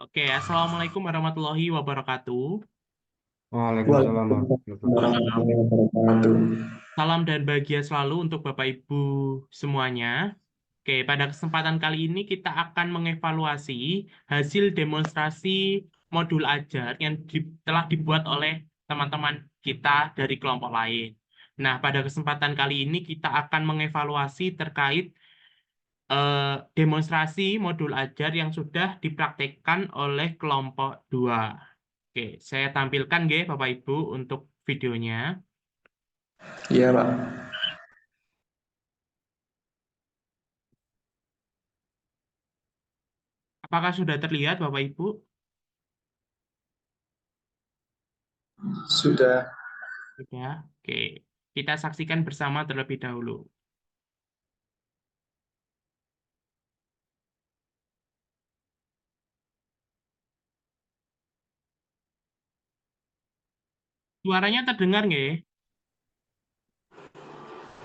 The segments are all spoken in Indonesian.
Oke, Assalamualaikum warahmatullahi wabarakatuh. Waalaikumsalam warahmatullahi wabarakatuh. Warahmatullahi wabarakatuh. Salam dan bahagia selalu untuk Bapak Ibu semuanya. Oke, pada kesempatan kali ini kita akan mengevaluasi hasil demonstrasi modul ajar yang telah dibuat oleh teman-teman kita dari kelompok lain. Nah, pada kesempatan kali ini kita akan mengevaluasi terkait demonstrasi modul ajar yang sudah dipraktekkan oleh kelompok 2. Oke, saya tampilkan nggih Bapak Ibu untuk videonya. Iya, Pak. Apakah sudah terlihat Bapak Ibu? Sudah. Sudah. Oke, kita saksikan bersama terlebih dahulu. Suaranya terdengar nggih?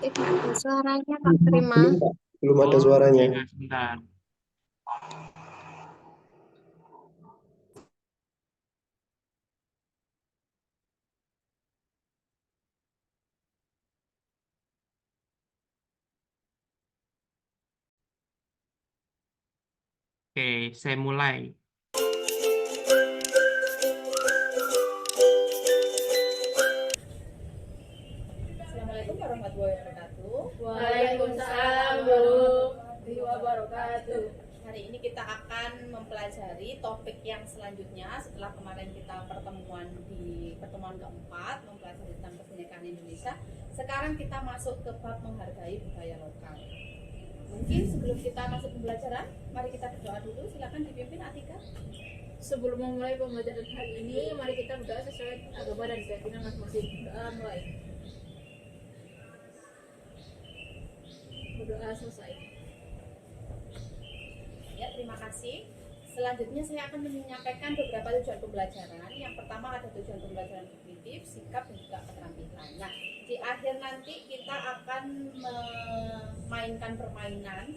Tidak ada suaranya, Pak Prima. Belum, Pak. Belum ada Oh, suaranya. iya, sebentar. Oke, saya mulai. Assalamualaikum warahmatullahi wabarakatuh. Waalaikumsalam warahmatullahi wabarakatuh. Hari ini kita akan mempelajari topik yang selanjutnya setelah kemarin kita di pertemuan keempat mempelajari tentang kebinekaan Indonesia. Sekarang kita masuk ke bab menghargai budaya lokal. Mungkin sebelum kita masuk pembelajaran, mari kita berdoa dulu. Silakan dipimpin Atika. Sebelum memulai pembelajaran hari ini, mari kita berdoa sesuai agama dan keyakinan masing-masing. Doa mulai. Berdoa selesai. Ya, terima kasih. Selanjutnya saya akan menyampaikan beberapa tujuan pembelajaran. Yang pertama ada tujuan pembelajaran kognitif, sikap, dan juga keterampilan. Nah, di akhir nanti kita akan memainkan permainan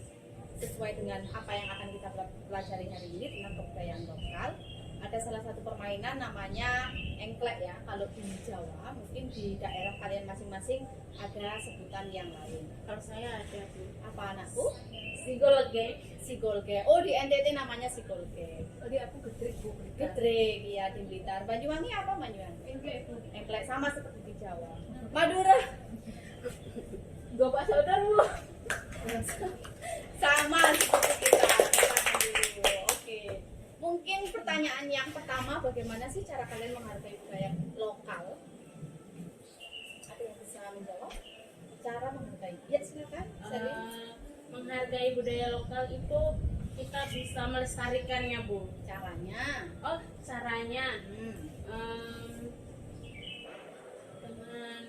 sesuai dengan apa yang akan kita pelajari hari ini tentang kebudayaan lokal. Ada salah satu permainan namanya engklek ya. Kalau di Jawa, mungkin di daerah kalian masing-masing ada sebutan yang lain. Kalau saya ada Bu. Apa anakku? Sigolge. Sigolge. Oh, di NTT namanya sigolge. Oh, di aku gedrek Bu. Gedrek, ya di Blitar. Banyuwangi apa Banyuwangi? Engklek Bu. Engklek sama seperti di Jawa. Madura Gua Pak Saudara Bu. sama seperti kita. Silakan dulu. Oke. Mungkin pertanyaan yang pertama, bagaimana sih cara kalian menghargai budaya lokal? Ada yang bisa menjawab? Cara menghargai? Ya, silakan. Selin. Menghargai budaya lokal itu kita bisa melestarikannya Bu. Caranya. Oh, caranya Hmm. dengan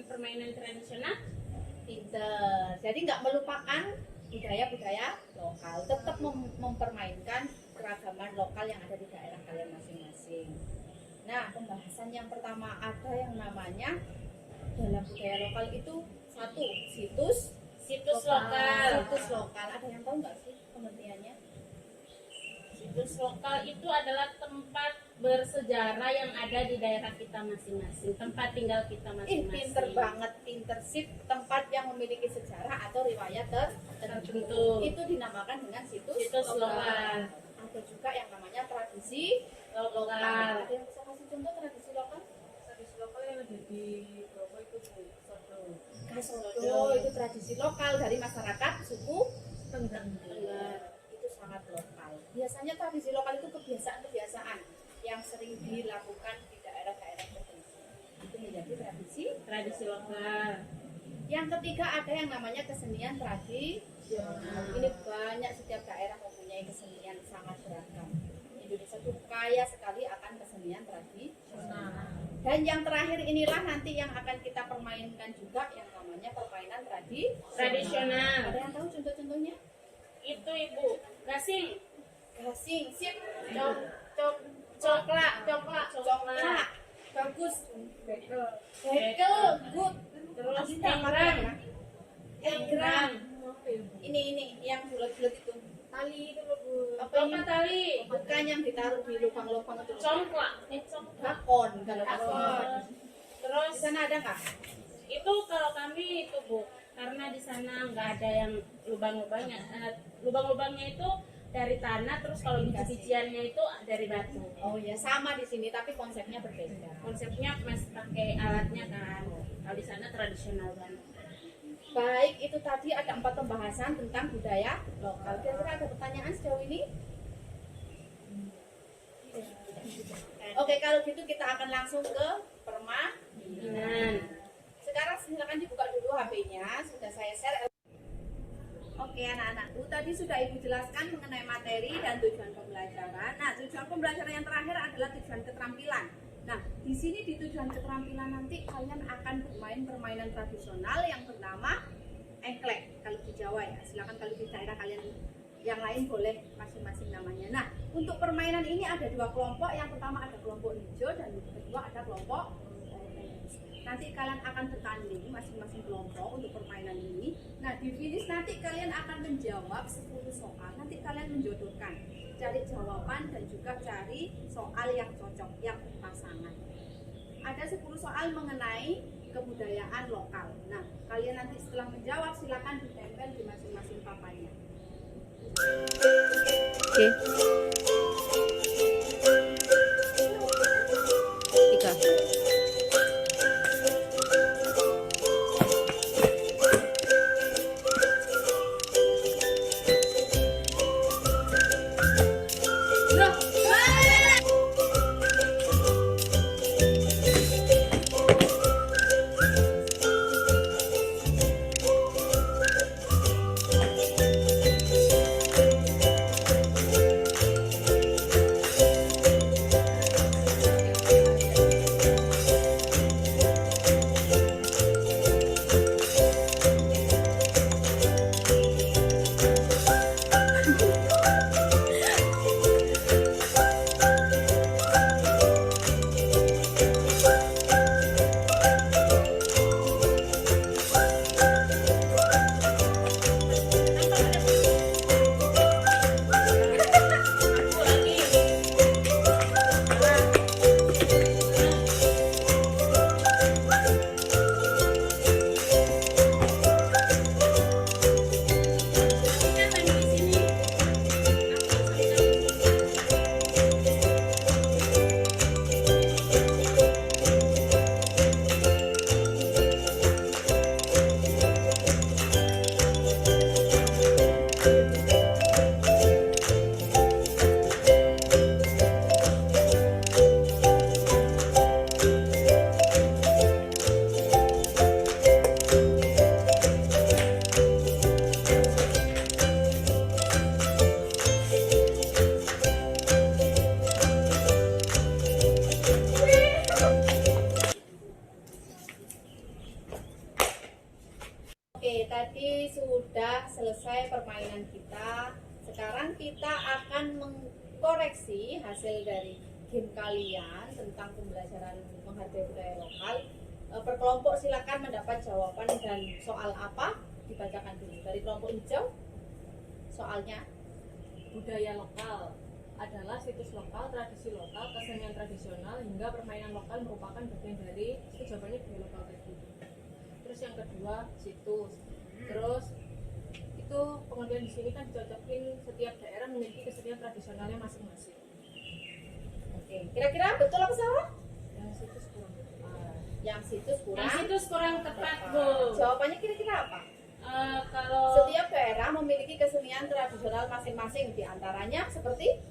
permainan tradisional. Pinter. Jadi nggak melupakan budaya-budaya lokal, tetap mempermainkan keragaman lokal yang ada di daerah kalian masing-masing. Nah, pembahasan yang pertama ada yang namanya dalam budaya lokal itu satu Situs lokal. Situs lokal. Ada yang tahu nggak sih pengertiannya? Situs lokal itu adalah tempat bersejarah yang ada di daerah kita masing-masing, tempat tinggal kita masing-masing. Pinter banget, pinter sip. Tempat yang memiliki sejarah atau riwayat tertentu. Itu dinamakan dengan situs lokal. Ada juga yang namanya tradisi lokal. Ada yang bisa kasih contoh tradisi lokal? Tradisi lokal yang ada di Bromo itu Soto. Kasodo itu tradisi lokal dari masyarakat suku Tengger. Itu sangat lokal. Biasanya tradisi lokal itu kebiasaan-kebiasaan yang sering dilakukan di daerah-daerah tertentu. Itu menjadi tradisi lokal. Yang ketiga ada yang namanya kesenian tradisional. Ini banyak, setiap daerah mempunyai kesenian sangat beragam. Indonesia itu kaya sekali akan kesenian tradisional. Dan yang terakhir inilah nanti yang akan kita permainkan juga yang namanya permainan tradisional. Ada yang tahu contoh-contohnya? Itu Ibu, gasing, Sip. coklat. Bagus. Bekel. Good. Terus Ada enggrang. Egrang. Ini yang bulat-bulat itu. Tali itu loh Bu. Apa tali? Bukan yang ditaruh di lubang-lubang itu. Congklak. Bakon kalau bakon. Terus Di sana ada nggak? itu kalau kami itu Bu, karena di sana nggak ada yang lubang-lubangnya. Lubang-lubangnya itu dari tanah, terus kalau biji-bijiannya itu dari batu. Oh ya sama di sini tapi konsepnya berbeda. Konsepnya masih pakai alatnya kan. Kalau di sana tradisional banget. Baik, itu tadi ada 4 pembahasan tentang budaya lokal. Kira-kira ada pertanyaan sejauh ini? Oke, kalau gitu kita akan langsung ke permainan. Sekarang silakan dibuka dulu HP-nya, sudah saya share. Oke anak-anakku, tadi sudah Ibu jelaskan mengenai materi dan tujuan pembelajaran. Nah, tujuan pembelajaran yang terakhir adalah tujuan keterampilan. Nah, di sini di tujuan keterampilan nanti kalian akan bermain permainan tradisional yang bernama engklek kalau di Jawa ya. Silakan kalau di daerah kalian yang lain boleh masing-masing namanya. Nah, untuk permainan ini ada 2 kelompok. Yang pertama ada kelompok hijau dan yang kedua ada kelompok orange. Nanti kalian akan bertanding masing-masing kelompok untuk permainan ini. Nah, di finish nanti kalian akan menjawab 10 soal. Nanti kalian menjodohkan, cari jawaban dan juga cari soal yang cocok, yang berpasangan. Ada 10 soal mengenai kebudayaan lokal. Nah, kalian nanti setelah menjawab silakan ditempel di masing-masing papannya. Oke. 3. Tadi sudah selesai permainan kita. Sekarang kita akan mengkoreksi hasil dari game kalian tentang pembelajaran menghargai budaya lokal. Per kelompok silakan mendapat jawaban dan soal apa dibacakan dulu. Dari kelompok hijau, soalnya budaya lokal adalah situs lokal, tradisi lokal, kesenian tradisional hingga permainan lokal merupakan bagian dari jawabannya budaya lokal tadi. Terus yang kedua situs. Terus itu pengertian di sini kan dicocokin setiap daerah memiliki kesenian tradisionalnya masing-masing. Oke, kira-kira betul apa salah? Yang situs kurang tepat. Yang situs kurang. Yang situs kurang tepat, Bu. Jawabannya kira-kira apa? Kalau Setiap daerah memiliki kesenian tradisional masing-masing, diantaranya seperti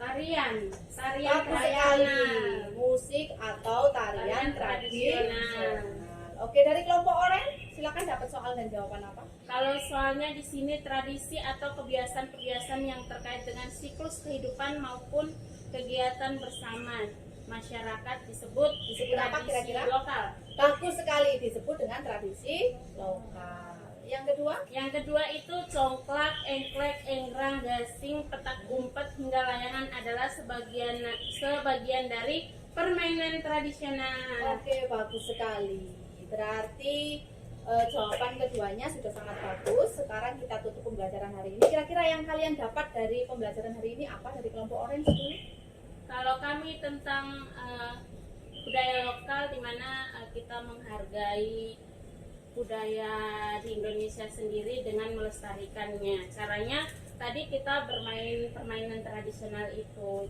tarian bagus sekali, musik atau tarian Tarian tradisional. Oke, dari kelompok orange silakan dapat soal dan jawaban apa? Kalau soalnya di sini tradisi atau kebiasaan-kebiasaan yang terkait dengan siklus kehidupan maupun kegiatan bersama masyarakat disebut apa tradisi kira-kira? lokal. Bagus sekali, disebut dengan tradisi lokal. Yang kedua itu congklak, engklek, enggrang, gasing, petak umpet hingga layangan adalah sebagian dari permainan tradisional. Oke, bagus sekali. Berarti jawaban keduanya sudah sangat bagus. Sekarang kita tutup pembelajaran hari ini. Kira-kira yang kalian dapat dari pembelajaran hari ini apa dari kelompok orange dulu? Kalau kami tentang budaya lokal, di mana kita menghargai budaya di Indonesia sendiri dengan melestarikannya. Caranya tadi kita bermain permainan tradisional itu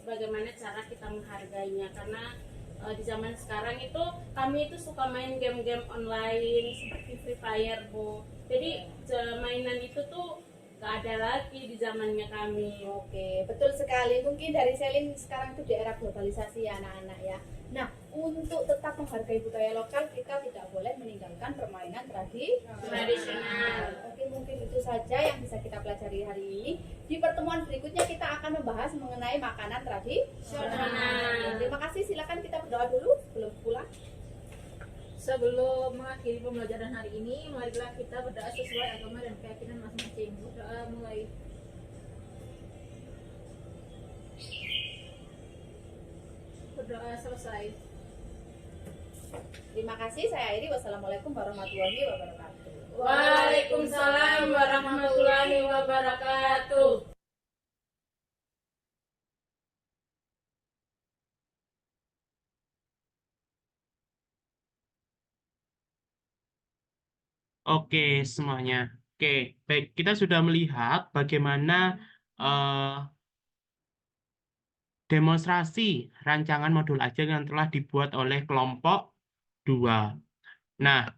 bagaimana cara kita menghargainya, karena di zaman sekarang itu kami itu suka main game-game online seperti Free Fire, Bu. Jadi mainan itu tuh gak ada lagi di zamannya kami. Oke, betul sekali. Mungkin dari Selin sekarang itu di era globalisasi ya anak-anak ya. Nah, untuk tetap menghargai budaya lokal, kita tidak boleh meninggalkan permainan tradisional. Oke, mungkin itu saja yang bisa kita pelajari hari ini. Di pertemuan berikutnya kita akan membahas mengenai makanan tradisional. Terima kasih, silakan kita berdoa dulu sebelum pulang. Sebelum mengakhiri pembelajaran hari ini, marilah kita berdoa sesuai agama dan keyakinan masing-masing. Berdoa mulai. Berdoa selesai. Terima kasih, saya akhiri. Wassalamualaikum warahmatullahi wabarakatuh. Waalaikumsalam warahmatullahi wabarakatuh. Oke, semuanya. Oke, baik. Kita sudah melihat bagaimana demonstrasi rancangan modul ajar yang telah dibuat oleh kelompok 2. Nah,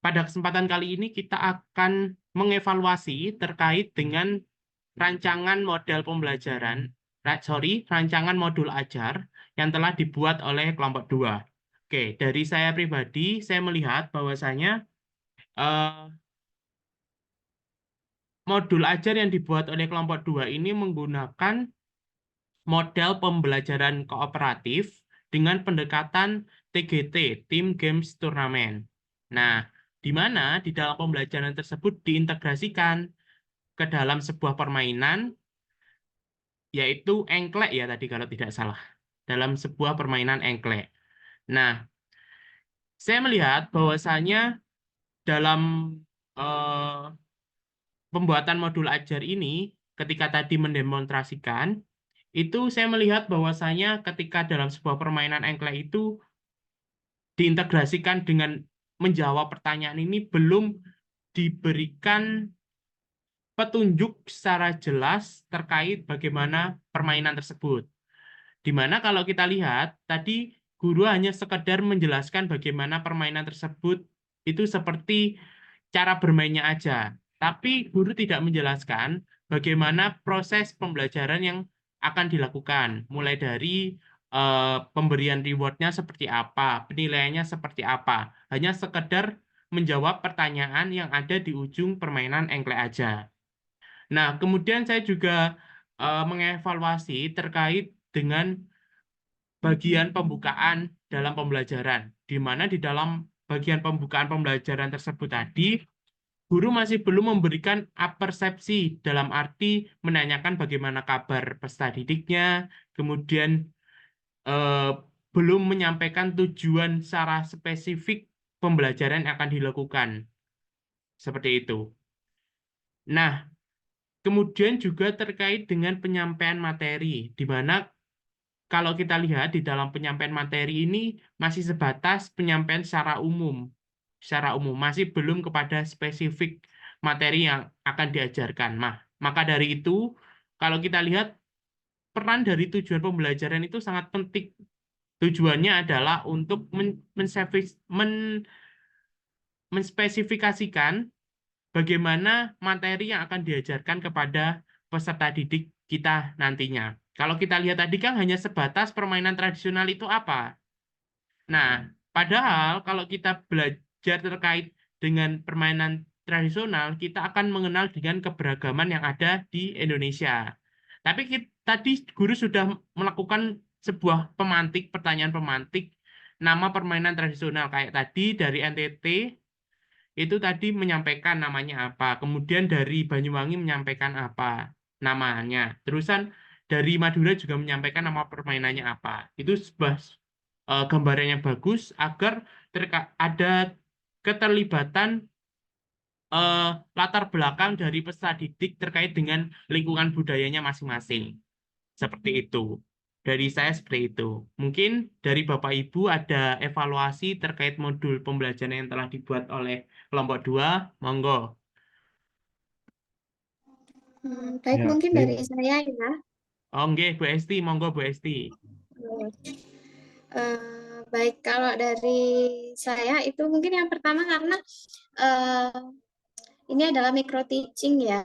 pada kesempatan kali ini kita akan mengevaluasi terkait dengan rancangan model pembelajaran, rancangan modul ajar yang telah dibuat oleh kelompok 2. Oke, dari saya pribadi, saya melihat bahwasanya modul ajar yang dibuat oleh kelompok 2 ini menggunakan model pembelajaran kooperatif dengan pendekatan TGT, Team Games Tournament. Nah, di mana di dalam pembelajaran tersebut diintegrasikan ke dalam sebuah permainan, yaitu engklek ya tadi kalau tidak salah, dalam sebuah permainan engklek. Nah, saya melihat bahwasanya dalam pembuatan modul ajar ini, ketika tadi mendemonstrasikan, itu saya melihat bahwasanya ketika dalam sebuah permainan engklek itu diintegrasikan dengan menjawab pertanyaan ini belum diberikan petunjuk secara jelas terkait bagaimana permainan tersebut. Di mana kalau kita lihat, tadi guru hanya sekedar menjelaskan bagaimana permainan tersebut itu seperti cara bermainnya aja. Tapi guru tidak menjelaskan bagaimana proses pembelajaran yang akan dilakukan. Mulai dari pemberian reward-nya seperti apa, penilaiannya seperti apa. Hanya sekedar menjawab pertanyaan yang ada di ujung permainan engklek aja. Nah, kemudian saya juga mengevaluasi terkait dengan bagian pembukaan dalam pembelajaran, di mana di dalam bagian pembukaan pembelajaran tersebut tadi, guru masih belum memberikan persepsi dalam arti menanyakan bagaimana kabar peserta didiknya, kemudian belum menyampaikan tujuan secara spesifik pembelajaran yang akan dilakukan. Seperti itu. Nah, kemudian juga terkait dengan penyampaian materi, di mana kalau kita lihat di dalam penyampaian materi ini masih sebatas penyampaian secara umum, masih belum kepada spesifik materi yang akan diajarkan. Maka dari itu, kalau kita lihat peran dari tujuan pembelajaran itu sangat penting. Tujuannya adalah untuk menspesifikasikan bagaimana materi yang akan diajarkan kepada peserta didik kita nantinya. Kalau kita lihat tadi kan hanya sebatas permainan tradisional itu apa. Nah, padahal kalau kita belajar terkait dengan permainan tradisional, kita akan mengenal dengan keberagaman yang ada di Indonesia. Tapi tadi guru sudah melakukan sebuah pertanyaan pemantik, nama permainan tradisional. Kayak tadi dari NTT, itu tadi menyampaikan namanya apa. Kemudian dari Banyuwangi menyampaikan apa namanya. Terusan dari Madura juga menyampaikan nama permainannya apa. Itu sebuah gambaran yang bagus agar ada keterlibatan latar belakang dari peserta didik terkait dengan lingkungan budayanya masing-masing. Seperti itu. Dari saya seperti itu. Mungkin dari Bapak Ibu ada evaluasi terkait modul pembelajaran yang telah dibuat oleh kelompok 2, monggo. Baik, Ya, mungkin baik. dari saya ya. Oh, nggih, Bu Esti, monggo Bu Esti. Baik, kalau dari saya itu mungkin yang pertama karena ini adalah micro teaching ya,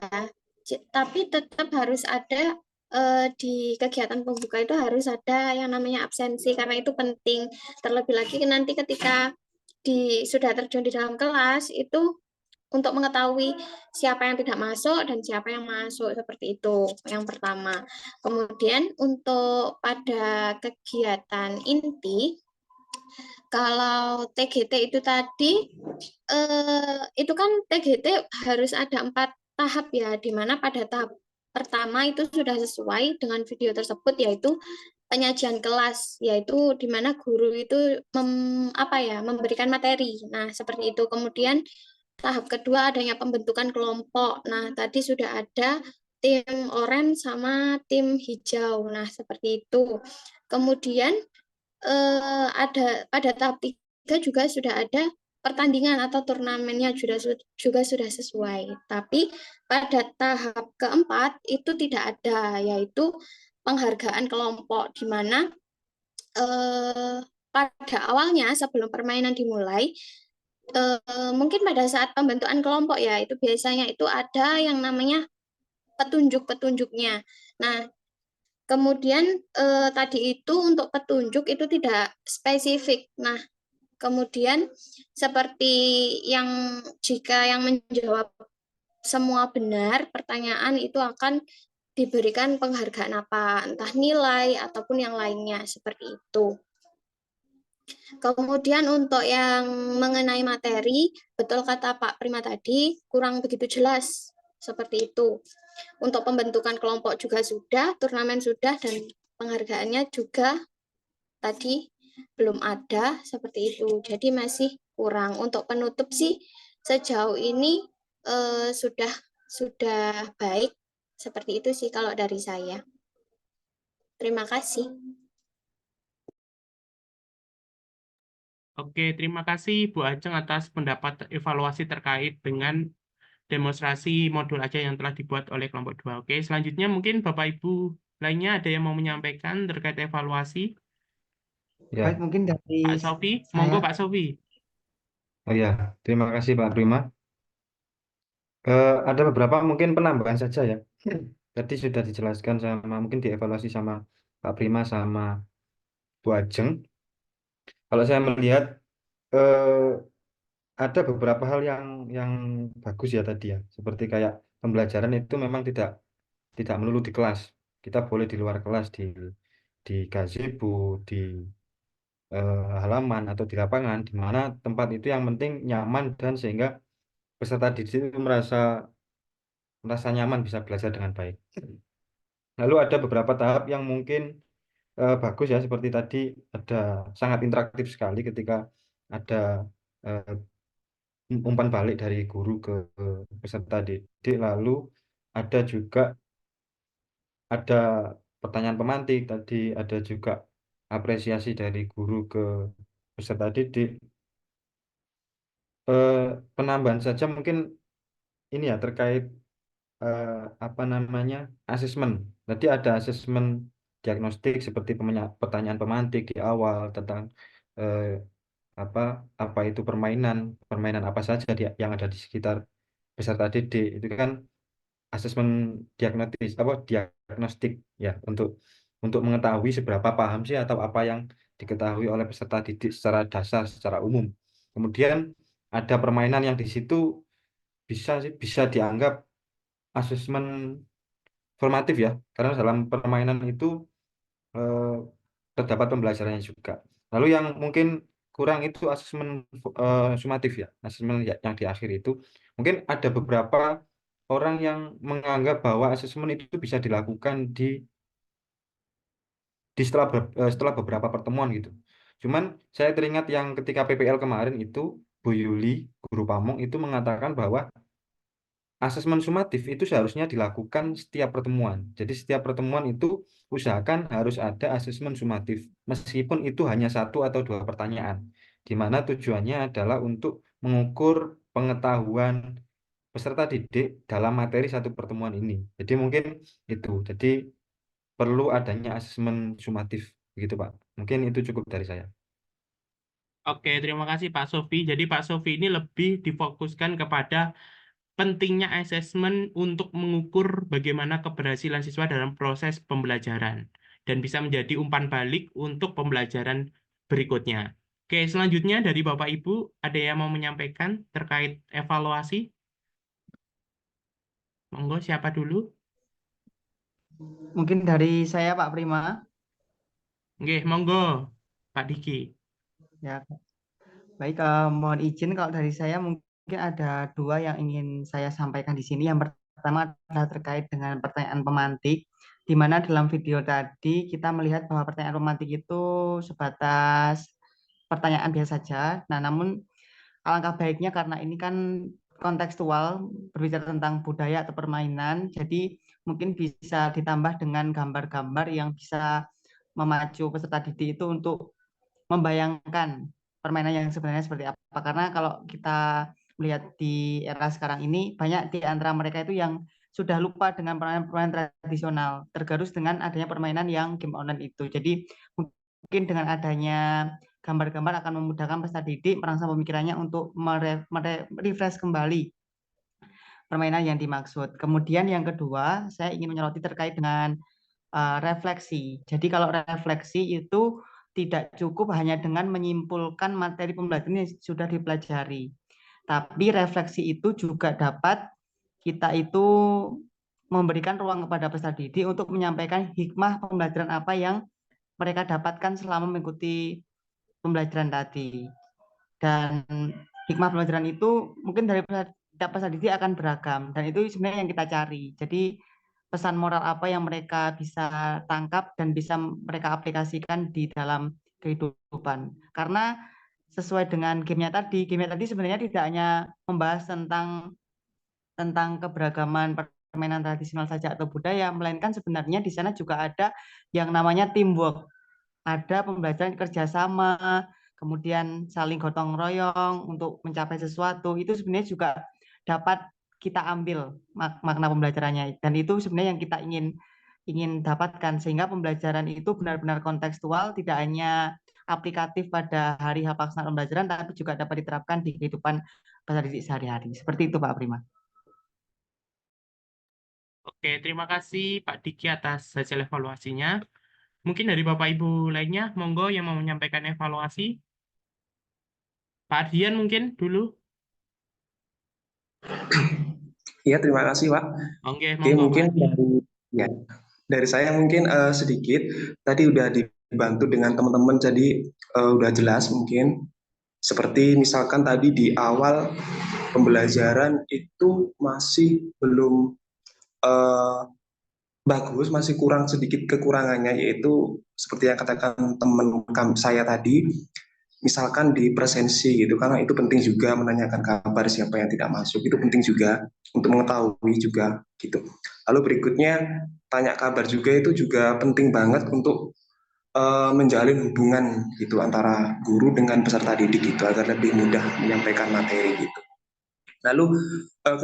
tapi tetap harus ada di kegiatan pembuka itu harus ada yang namanya absensi karena itu penting. Terlebih lagi nanti ketika sudah terjun di dalam kelas itu untuk mengetahui siapa yang tidak masuk dan siapa yang masuk, seperti itu yang pertama. Kemudian untuk pada kegiatan inti, kalau TGT itu tadi itu kan TGT harus ada 4 tahap ya, di mana pada tahap pertama itu sudah sesuai dengan video tersebut, yaitu penyajian kelas, yaitu di mana guru itu memberikan materi. Nah, seperti itu. Kemudian tahap kedua adanya pembentukan kelompok. Nah, tadi sudah ada tim oranye sama tim hijau. Nah, seperti itu. Kemudian ada pada tahap 3 juga sudah ada pertandingan atau turnamennya juga sudah sesuai. Tapi pada tahap keempat itu tidak ada, yaitu penghargaan kelompok, di mana pada awalnya sebelum permainan dimulai, mungkin pada saat pembentukan kelompok ya, itu biasanya itu ada yang namanya petunjuk-petunjuknya. Nah, kemudian tadi itu untuk petunjuk itu tidak spesifik. Nah, kemudian seperti jika yang menjawab semua benar pertanyaan itu akan diberikan penghargaan apa, entah nilai ataupun yang lainnya, seperti itu. Kemudian untuk yang mengenai materi, betul kata Pak Prima tadi, kurang begitu jelas, seperti itu. Untuk pembentukan kelompok juga sudah, turnamen sudah, dan penghargaannya juga tadi belum ada, seperti itu. Jadi masih kurang. Untuk penutup sih sejauh ini sudah baik, seperti itu sih kalau dari saya. Terima kasih. Oke, terima kasih Bu Ajeng atas pendapat evaluasi terkait dengan demonstrasi modul aja yang telah dibuat oleh kelompok 2. Oke, selanjutnya mungkin Bapak Ibu lainnya ada yang mau menyampaikan terkait evaluasi? Ya. Baik, mungkin dari Pak Sofi, monggo saya. Pak Sofi. Oh ya, terima kasih Pak Prima. Ada beberapa mungkin penambahan saja ya. Tadi sudah dijelaskan mungkin dievaluasi sama Pak Prima sama Bu Ajeng. Kalau saya melihat ada beberapa hal yang bagus ya tadi ya. Seperti kayak pembelajaran itu memang tidak melulu di kelas. Kita boleh di luar kelas, di gazebo, di halaman atau di lapangan, di mana tempat itu yang penting nyaman dan sehingga peserta didik itu merasa nyaman bisa belajar dengan baik. Lalu ada beberapa tahap yang mungkin bagus ya, seperti tadi ada sangat interaktif sekali ketika ada umpan balik dari guru ke peserta didik, lalu ada juga ada pertanyaan pemantik tadi, ada juga apresiasi dari guru ke peserta didik. Penambahan saja mungkin ini ya terkait asesmen. Tadi ada asesmen diagnostik seperti pertanyaan pemantik di awal tentang eh, apa itu permainan apa saja yang ada di sekitar peserta didik. Itu kan asesmen diagnostik ya untuk mengetahui seberapa paham sih atau apa yang diketahui oleh peserta didik secara dasar secara umum. Kemudian ada permainan yang di situ bisa dianggap asesmen formatif ya, karena dalam permainan itu terdapat pembelajarannya juga. Lalu yang mungkin kurang itu asesmen sumatif ya, asesmen yang di akhir itu. Mungkin ada beberapa orang yang menganggap bahwa asesmen itu bisa dilakukan setelah beberapa pertemuan gitu. Cuman saya teringat yang ketika PPL kemarin itu Bu Yuli, guru Pamong itu mengatakan bahwa asesmen sumatif itu seharusnya dilakukan setiap pertemuan. Jadi setiap pertemuan itu usahakan harus ada asesmen sumatif, meskipun itu hanya 1 atau 2 pertanyaan, di mana tujuannya adalah untuk mengukur pengetahuan peserta didik dalam materi satu pertemuan ini. Jadi mungkin itu. Jadi perlu adanya asesmen sumatif, begitu Pak. Mungkin itu cukup dari saya. Oke, terima kasih Pak Sofi. Jadi Pak Sofi ini lebih difokuskan kepada pentingnya asesmen untuk mengukur bagaimana keberhasilan siswa dalam proses pembelajaran dan bisa menjadi umpan balik untuk pembelajaran berikutnya. Oke, selanjutnya dari Bapak Ibu, ada yang mau menyampaikan terkait evaluasi? Monggo, siapa dulu? Mungkin dari saya Pak Prima. Oke, monggo, Pak Diki. Ya, baik, mohon izin kalau dari saya mungkin ada 2 yang ingin saya sampaikan di sini. Yang pertama adalah terkait dengan pertanyaan pemantik, di mana dalam video tadi kita melihat bahwa pertanyaan pemantik itu sebatas pertanyaan biasa saja. Nah, namun alangkah baiknya karena ini kan kontekstual, berbicara tentang budaya atau permainan, jadi mungkin bisa ditambah dengan gambar-gambar yang bisa memacu peserta didik itu untuk membayangkan permainan yang sebenarnya seperti apa. Karena kalau kita melihat di era sekarang ini, banyak di antara mereka itu yang sudah lupa dengan permainan tradisional, tergerus dengan adanya permainan yang game online itu. Jadi mungkin dengan adanya gambar-gambar akan memudahkan peserta didik merangsang pemikirannya untuk merefresh kembali permainan yang dimaksud. Kemudian yang kedua, saya ingin menyoroti terkait dengan refleksi. Jadi kalau refleksi itu tidak cukup hanya dengan menyimpulkan materi pembelajaran yang sudah dipelajari. Tapi refleksi itu juga dapat kita itu memberikan ruang kepada peserta didik untuk menyampaikan hikmah pembelajaran apa yang mereka dapatkan selama mengikuti pembelajaran tadi. Dan hikmah pembelajaran itu mungkin dari peserta didik akan beragam, dan itu sebenarnya yang kita cari. Jadi pesan moral apa yang mereka bisa tangkap dan bisa mereka aplikasikan di dalam kehidupan. Karena sesuai dengan gamenya tadi sebenarnya tidak hanya membahas tentang keberagaman permainan tradisional saja atau budaya, melainkan sebenarnya di sana juga ada yang namanya teamwork. Ada pembelajaran kerjasama, kemudian saling gotong royong untuk mencapai sesuatu. Itu sebenarnya juga dapat kita ambil makna pembelajarannya, dan itu sebenarnya yang kita ingin dapatkan, sehingga pembelajaran itu benar-benar kontekstual, tidak hanya aplikatif pada hari pelaksanaan pembelajaran, tapi juga dapat diterapkan di kehidupan peserta didik sehari-hari. Seperti itu Pak Prima. Oke, terima kasih Pak Diki atas hasil evaluasinya. Mungkin dari Bapak Ibu lainnya, monggo yang mau menyampaikan evaluasi. Pak Ardian mungkin dulu. Iya, terima kasih Pak. Oke, Oke, monggo mungkin Pak Ardian. dari saya mungkin sedikit. Tadi udah dibantu dengan teman-teman, jadi udah jelas mungkin. Seperti misalkan tadi di awal pembelajaran itu masih belum bagus, masih kurang sedikit kekurangannya, yaitu seperti yang katakan teman saya tadi, misalkan di presensi gitu, karena itu penting juga menanyakan kabar siapa yang tidak masuk, itu penting juga untuk mengetahui juga gitu. Lalu berikutnya tanya kabar juga, itu juga penting banget untuk menjalin hubungan gitu antara guru dengan peserta didik gitu, agar lebih mudah menyampaikan materi gitu. Lalu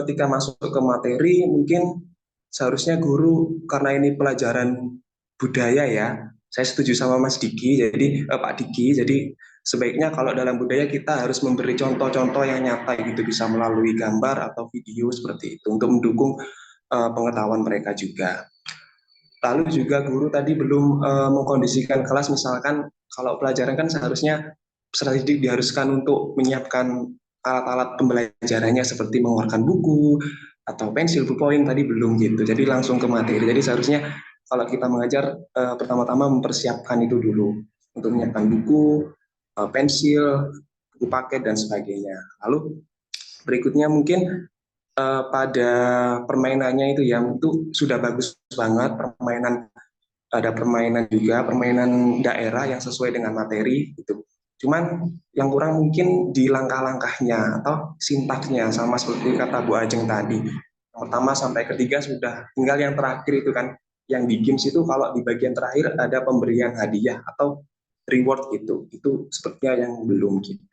ketika masuk ke materi, mungkin seharusnya guru, karena ini pelajaran budaya ya, saya setuju sama Mas Diki, jadi Pak Diki, jadi sebaiknya kalau dalam budaya kita harus memberi contoh-contoh yang nyata gitu, bisa melalui gambar atau video seperti itu untuk mendukung pengetahuan mereka juga. Lalu juga guru tadi belum mengkondisikan kelas, misalkan kalau pelajaran kan seharusnya peserta didik diharuskan untuk menyiapkan alat-alat pembelajarannya seperti mengeluarkan buku atau pensil, ballpoint, tadi belum gitu. Jadi langsung ke materi. Jadi seharusnya kalau kita mengajar pertama-tama mempersiapkan itu dulu untuk menyiapkan buku, pensil, buku paket dan sebagainya. Lalu berikutnya mungkin pada permainannya itu ya, itu sudah bagus banget permainan, ada permainan juga, permainan daerah yang sesuai dengan materi gitu. Cuman yang kurang mungkin di langkah-langkahnya atau sintaksnya, sama seperti kata Bu Ajeng tadi. Yang pertama sampai ketiga sudah, tinggal yang terakhir itu kan, yang di games itu kalau di bagian terakhir ada pemberian hadiah atau reward gitu, itu sepertinya yang belum gitu.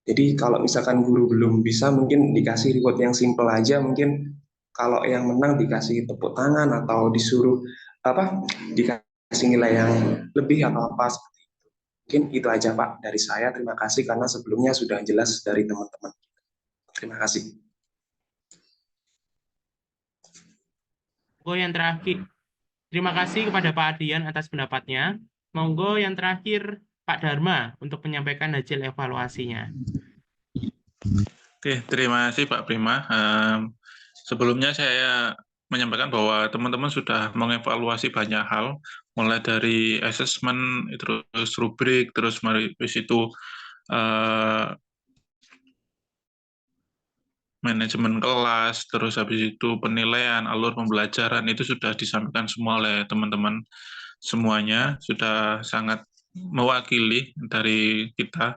Jadi kalau misalkan guru belum bisa, mungkin dikasih reward yang simple aja, mungkin kalau yang menang dikasih tepuk tangan atau disuruh apa, dikasih nilai yang lebih atau apa. Mungkin itu aja Pak dari saya. Terima kasih karena sebelumnya sudah jelas dari teman-teman. Terima kasih. Monggo yang terakhir. Terima kasih kepada Pak Ardian atas pendapatnya. Monggo yang terakhir Pak Dharma untuk menyampaikan hasil evaluasinya. Oke, terima kasih Pak Prima. Sebelumnya saya menyampaikan bahwa teman-teman sudah mengevaluasi banyak hal, mulai dari assessment, terus rubrik, terus habis itu manajemen kelas, terus habis itu penilaian, alur pembelajaran, itu sudah disampaikan semua oleh teman-teman semuanya, sudah sangat mewakili dari kita.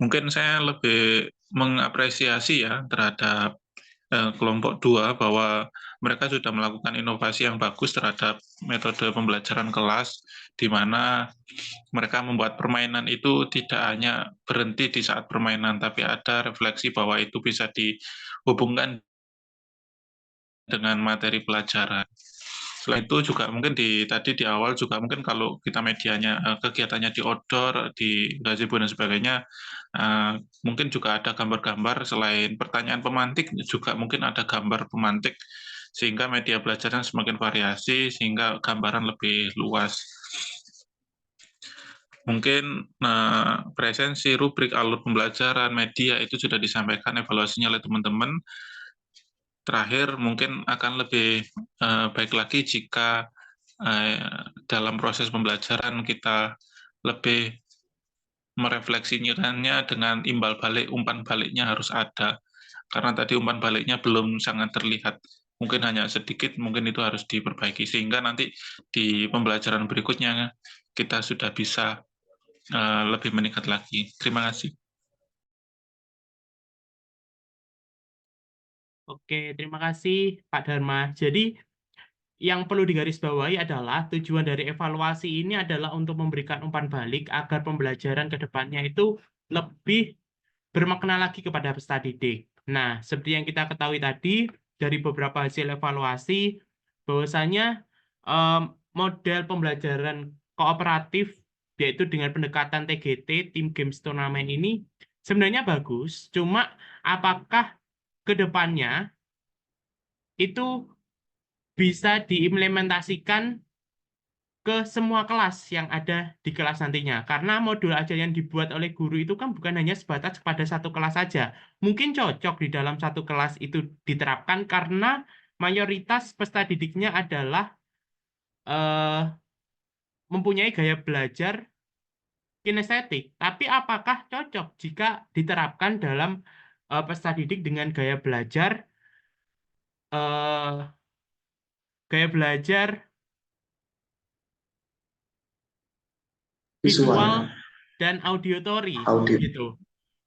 Mungkin saya lebih mengapresiasi ya terhadap kelompok 2 bahwa mereka sudah melakukan inovasi yang bagus terhadap metode pembelajaran kelas, di mana mereka membuat permainan itu tidak hanya berhenti di saat permainan, tapi ada refleksi bahwa itu bisa dihubungkan dengan materi pelajaran. Selain itu juga mungkin tadi di awal juga mungkin kalau kita medianya kegiatannya di outdoor, di gazebo dan sebagainya, mungkin juga ada gambar-gambar selain pertanyaan pemantik, juga mungkin ada gambar pemantik sehingga media belajarnya semakin variasi sehingga gambaran lebih luas. Mungkin presensi, rubrik, alur pembelajaran, media itu sudah disampaikan evaluasinya oleh teman-teman. Terakhir, mungkin akan lebih baik lagi jika dalam proses pembelajaran kita lebih merefleksikannya dengan imbal balik, umpan baliknya harus ada. Karena tadi umpan baliknya belum sangat terlihat. Mungkin hanya sedikit, mungkin itu harus diperbaiki. Sehingga nanti di pembelajaran berikutnya kita sudah bisa lebih meningkat lagi. Terima kasih. Oke, terima kasih Pak Dharma. Jadi yang perlu digarisbawahi adalah tujuan dari evaluasi ini adalah untuk memberikan umpan balik agar pembelajaran ke depannya itu lebih bermakna lagi kepada peserta didik. Nah, seperti yang kita ketahui tadi dari beberapa hasil evaluasi, bahwasanya model pembelajaran kooperatif yaitu dengan pendekatan TGT, Team Games Tournament ini sebenarnya bagus, cuma apakah ke depannya itu bisa diimplementasikan ke semua kelas yang ada di kelas nantinya. Karena modul ajar yang dibuat oleh guru itu kan bukan hanya sebatas kepada satu kelas saja. Mungkin cocok di dalam satu kelas itu diterapkan karena mayoritas peserta didiknya adalah mempunyai gaya belajar kinestetik. Tapi apakah cocok jika diterapkan dalam peserta didik dengan gaya belajar visual dan auditory gitu.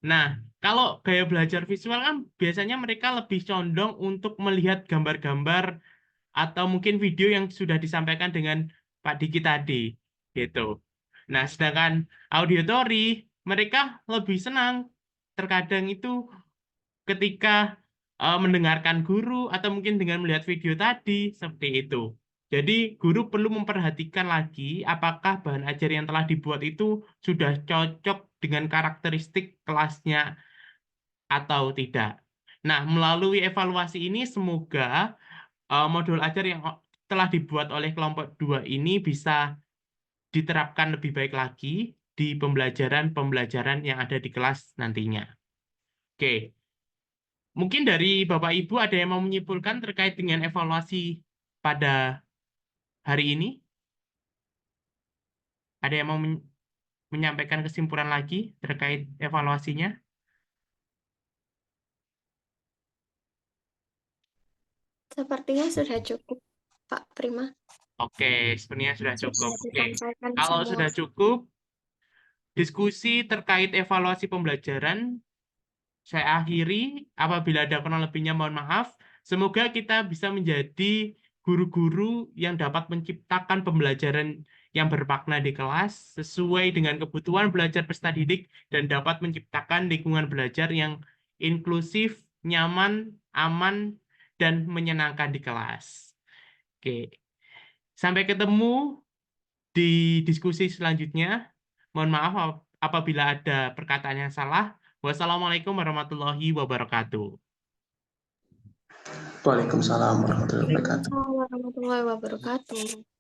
Nah, kalau gaya belajar visual kan biasanya mereka lebih condong untuk melihat gambar-gambar atau mungkin video yang sudah disampaikan dengan Pak Diki tadi gitu. Nah, sedangkan auditory mereka lebih senang terkadang itu ketika mendengarkan guru atau mungkin dengan melihat video tadi seperti itu. Jadi guru perlu memperhatikan lagi apakah bahan ajar yang telah dibuat itu sudah cocok dengan karakteristik kelasnya atau tidak. Nah, melalui evaluasi ini semoga modul ajar yang telah dibuat oleh kelompok 2 ini bisa diterapkan lebih baik lagi di pembelajaran-pembelajaran yang ada di kelas nantinya. Oke. Mungkin dari Bapak Ibu ada yang mau menyimpulkan terkait dengan evaluasi pada hari ini? Ada yang mau menyampaikan kesimpulan lagi terkait evaluasinya? Sepertinya sudah cukup, Pak Prima. Oke, sebenarnya sudah cukup. Sudah Oke. disampaikan Kalau semua. sudah cukup, diskusi terkait evaluasi pembelajaran saya akhiri. Apabila ada kurang lebihnya mohon maaf. Semoga kita bisa menjadi guru-guru yang dapat menciptakan pembelajaran yang bermakna di kelas sesuai dengan kebutuhan belajar peserta didik dan dapat menciptakan lingkungan belajar yang inklusif, nyaman, aman, dan menyenangkan di kelas. Oke. Sampai ketemu di diskusi selanjutnya. Mohon maaf apabila ada perkataan yang salah. Wassalamualaikum warahmatullahi wabarakatuh. Waalaikumsalam warahmatullahi wabarakatuh. Waalaikumsalam warahmatullahi wabarakatuh.